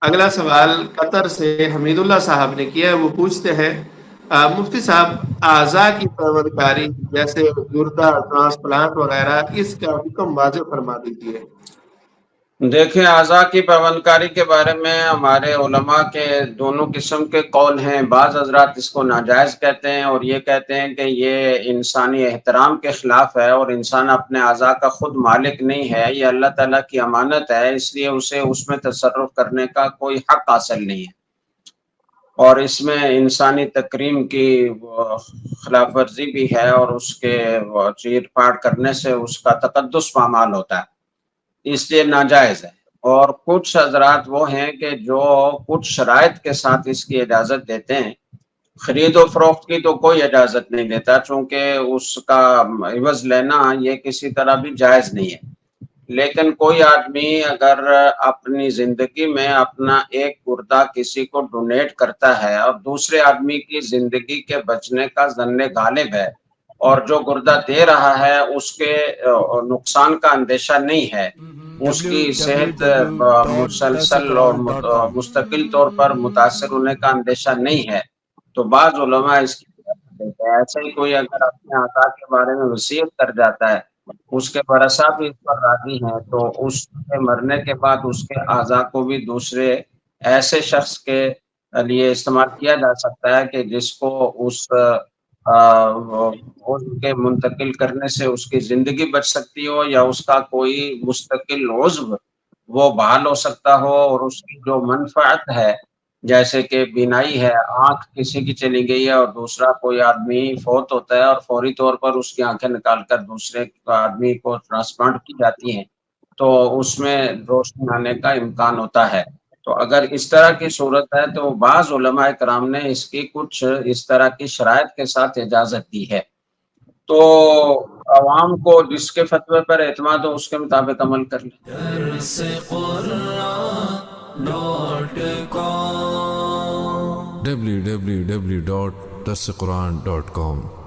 اگلا سوال قطر سے حمید اللہ صاحب نے کیا ہے، وہ پوچھتے ہیں مفتی صاحب، اعضاء کی پیوند کاری جیسے گردہ ٹرانسپلانٹ وغیرہ، اس کا حکم واضح فرما دیجیے۔ دیکھیں، اعضاء کی پیوند کاری کے بارے میں ہمارے علماء کے دونوں قسم کے قول ہیں۔ بعض حضرات اس کو ناجائز کہتے ہیں اور یہ کہتے ہیں کہ یہ انسانی احترام کے خلاف ہے، اور انسان اپنے اعضاء کا خود مالک نہیں ہے، یہ اللہ تعالیٰ کی امانت ہے، اس لیے اسے اس میں تصرف کرنے کا کوئی حق حاصل نہیں ہے، اور اس میں انسانی تکریم کی خلاف ورزی بھی ہے، اور اس کے چیر پھاڑ کرنے سے اس کا تقدس پامال ہوتا ہے، اس لیے ناجائز ہے۔ اور کچھ حضرات وہ ہیں کہ جو کچھ شرائط کے ساتھ اس کی اجازت دیتے ہیں۔ خرید و فروخت کی تو کوئی اجازت نہیں دیتا، چونکہ اس کا عوض لینا یہ کسی طرح بھی جائز نہیں ہے۔ لیکن کوئی آدمی اگر اپنی زندگی میں اپنا ایک گردہ کسی کو ڈونیٹ کرتا ہے اور دوسرے آدمی کی زندگی کے بچنے کا ظن غالب ہے، اور جو گردہ دے رہا ہے اس کے نقصان کا اندیشہ نہیں ہے، اس کی صحت مسلسل اور مستقل طور پر متاثر ہونے کا اندیشہ نہیں ہے، تو بعض علماء اس کی اجازت دیتے ہیں۔ ایسے ہی کوئی اگر اپنے اعضاء کے بارے میں وصیت کر جاتا ہے، اس کے ورثاء بھی اس پر راضی ہیں، تو اس کے مرنے کے بعد اس کے اعضاء کو بھی دوسرے ایسے شخص کے لیے استعمال کیا جا سکتا ہے کہ جس کو اس عضو کے منتقل کرنے سے اس کی زندگی بچ سکتی ہو، یا اس کا کوئی مستقل عضو وہ بحال ہو سکتا ہو، اور اس کی جو منفعت ہے، جیسے کہ بینائی ہے، آنکھ کسی کی چلی گئی ہے اور دوسرا کوئی آدمی فوت ہوتا ہے اور فوری طور پر اس کی آنکھیں نکال کر دوسرے آدمی کو ٹرانسپلانٹ کی جاتی ہیں، تو اس میں روشنی آنے کا امکان ہوتا ہے۔ تو اگر اس طرح کی صورت ہے تو بعض علماء کرام نے اس کی کچھ اس طرح کی شرائط کے ساتھ اجازت دی ہے، تو عوام کو جس کے فتوے پر اعتماد ہو اس کے مطابق عمل کر لیں۔ www.darsequran.com